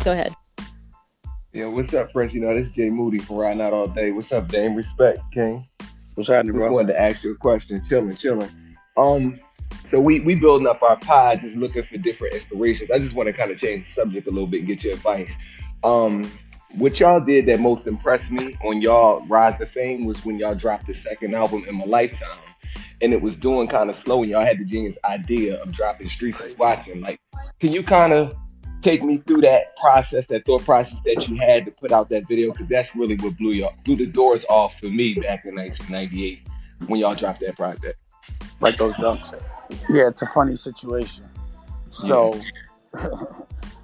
Go ahead. Yeah, what's up, friends? This is Jay Moody from Riding Out All Day. What's up, Dame? Respect, King. What's happening, Just bro? wanted to ask you a question. Chilling, chilling. Um, so we building up our pod, just looking for different inspirations. I just want to kind of change the subject a little bit and get your advice. Um, what y'all did that most impressed me on y'all rise to fame was when y'all dropped the second album in my lifetime, and it was doing kind of slow, and y'all had the genius idea of dropping Streets is Watching. Like, can you kind of take me through that process, that thought process that you had to put out that video? Because that's really what blew the doors off for me back in 1998 when y'all dropped that project. Like those dunks. Yeah, it's a funny situation. Yeah. So,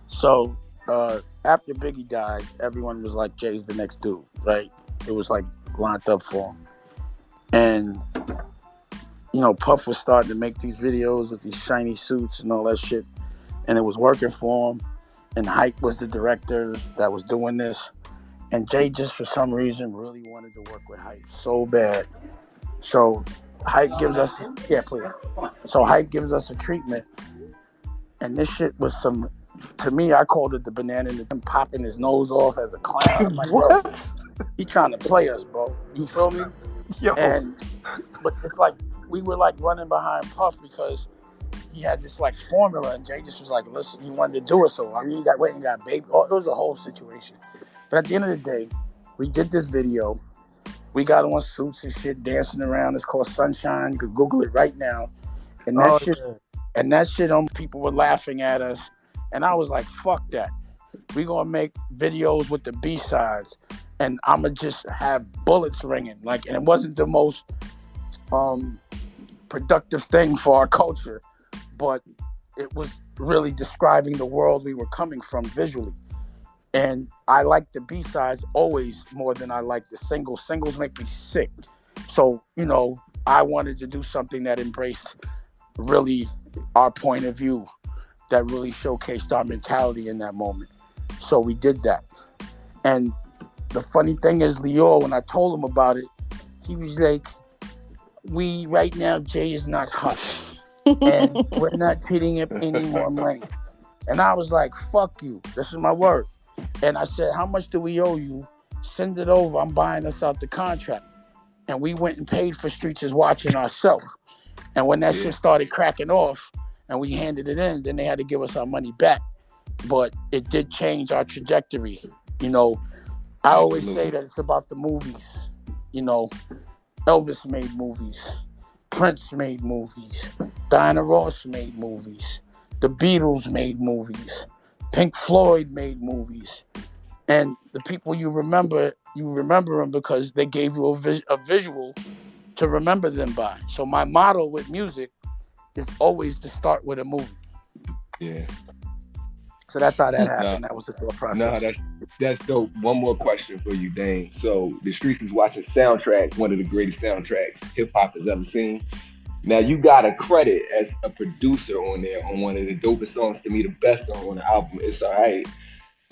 so after Biggie died, everyone was like, "Jay's the next dude," right? It was like lined up for him, and Puff was starting to make these videos with these shiny suits and all that shit, and it was working for him. And Hype was the director that was doing this, and Jay just for some reason really wanted to work with Hype so bad. So Hype gives us, yeah, please. So Hype gives us a treatment, and this shit was some. To me, I called it the banana and him popping his nose off as a clown. I'm like, yo, What? he trying to play us, bro. You feel me? Yo. And but it's like we were like running behind Puff because he had this like formula, and Jay just was like, listen, he wanted to do it. So I mean, he got went and got baby. Oh, it was a whole situation. But at the end of the day, we did this video. We got on suits and shit, dancing around. It's called Sunshine. You could Google it right now. And that Oh, shit, yeah. people were laughing at us. And I was like, fuck that. We gonna make videos with the B-sides, and I'ma just have bullets ringing. Like, and it wasn't the most productive thing for our culture, but it was really describing the world we were coming from visually. And I like the B-sides always more than I like the singles. Singles make me sick. So, I wanted to do something that embraced really our point of view, that really showcased our mentality in that moment. So we did that. And the funny thing is, Leo, when I told him about it, he was like, right now, Jay is not hot. And we're not hitting up any more money. And I was like, fuck you. This is my word. And I said, how much do we owe you? Send it over. I'm buying us out the contract. And we went and paid for Streets is Watching ourselves. And when that shit started cracking off and we handed it in, then they had to give us our money back. But it did change our trajectory. I always say that it's about the movies. Elvis made movies. Prince made movies. Diana Ross made movies. The Beatles made movies. Pink Floyd made movies. And the people you remember them because they gave you a visual to remember them by. So my motto with music is always to start with a movie. Yeah. So that's how that happened. That was the thought process. No, that's dope. One more question for you, Dane. So the Streets is Watching soundtrack, one of the greatest soundtracks hip hop has ever seen. Now you got a credit as a producer on there on one of the dopest songs, to me, the best song on the album. It's All Right.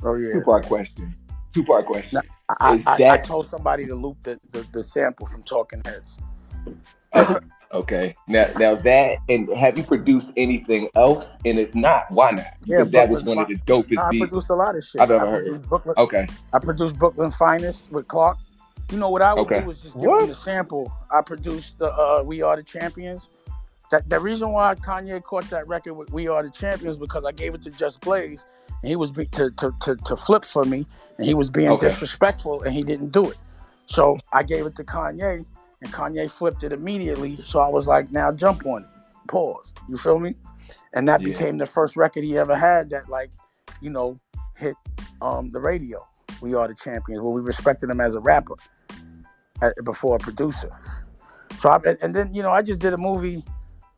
Oh yeah. Two-part question. Two-part question. Now, Is I that told somebody to loop the sample from Talking Heads. okay? Now that, and have you produced anything else? And if not, why not? Yeah, Because that was one of the dopest I beats produced a lot of shit. I've ever heard. Okay. I produced Brooklyn Finest with Clark. What I would Okay. do was just give him the sample. I produced the We Are the Champions. The reason why Kanye caught that record with We Are the Champions because I gave it to Just Blaze, and he was to flip for me, and he was being disrespectful, and he didn't do it. So I gave it to Kanye, and Kanye flipped it immediately. So I was like, now jump on it. Pause. You feel me? And that became the first record he ever had that hit the radio. We Are the Champions. Well, we respected him as a rapper before a producer. So I just did a movie,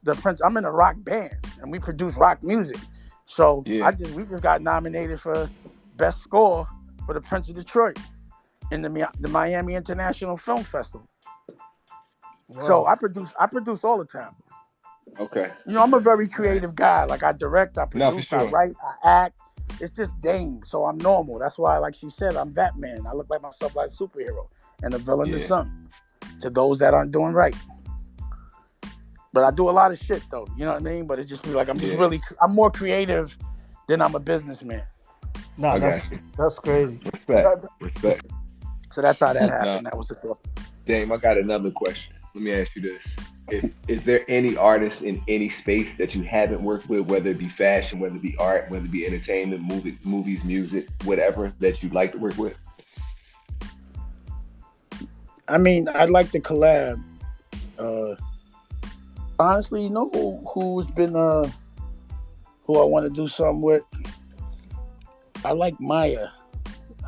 The Prince. I'm in a rock band, and we produce rock music. So we just got nominated for best score for the Prince of Detroit in the Miami International Film Festival. Wow. So I produce all the time. Okay. I'm a very creative guy. Like I direct, I produce, I write, I act. It's just Dame, so I'm normal. That's why, like she said, I'm Batman. I look like myself like a superhero and a villain the sun to those that aren't doing right. But I do a lot of shit though, you know what I mean? But it just be like I'm more creative than I'm a businessman. Nah, I got you. that's crazy. Respect. That- Respect. So that's how that Now, happened. That was the thought. Dame, I got another question. Let me ask you this. If is there any artist in any space that you haven't worked with, whether it be fashion, whether it be art, whether it be entertainment, movies, music, whatever, that you'd like to work with? I mean, I'd like to collab. Uh, Honestly, you know who's been who I want to do something with? I like Maya.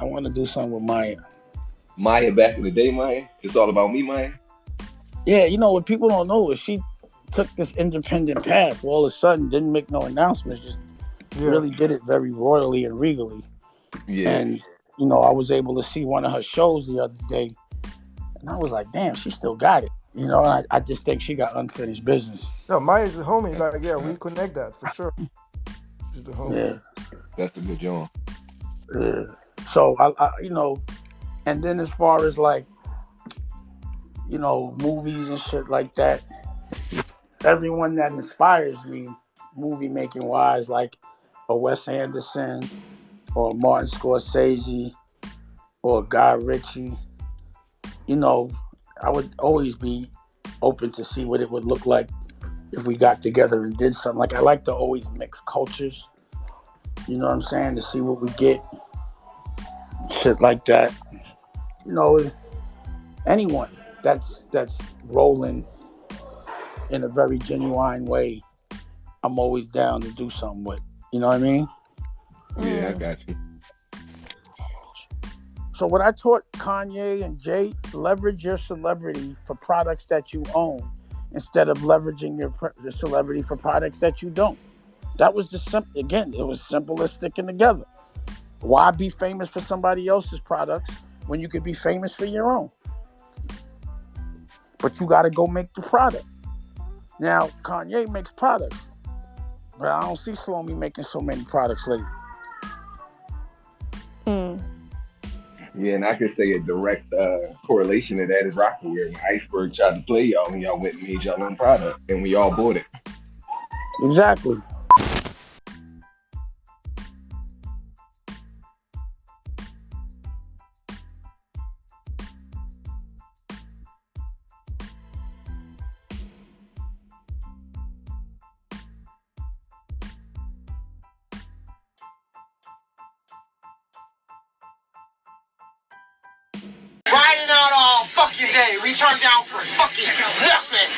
I want to do something with Maya. Maya back in the day, Maya. It's all about me, Maya. Yeah, you know what people don't know is she took this independent path. All of a sudden, didn't make no announcements. Just yeah. really did it very royally and regally. Yeah, And I was able to see one of her shows the other day, and I was like, damn, she still got it. And I just think she got unfinished business. No, Maya's the homie. Like, yeah, uh, we connect that for sure. She's the homie. Yeah, that's a good job. yeah. So and then as far as like movies and shit like that, everyone that inspires me, movie making wise, like a Wes Anderson or Martin Scorsese or Guy Ritchie, you know, I would always be open to see what it would look like if we got together and did something. Like I like to always mix cultures, you know what I'm saying, to see what we get, shit like that. Anyone that's rolling in a very genuine way, I'm always down to do something with. You know what I mean? Yeah, I Mm. got you. So what I taught Kanye and Jay, leverage your celebrity for products that you own instead of leveraging your celebrity for products that you don't. That was just simple. Again, it was simple as sticking together. Why be famous for somebody else's products when you could be famous for your own? But you got to go make the product. Now, Kanye makes products, but I don't see Salome making so many products lately. Mm. Yeah, and I could say a direct correlation to that is Rockaware. When Iceberg tried to play y'all, and y'all went and made y'all own product, and we all bought it. Exactly. Riding out all fucking day. We turned down for fucking nothing.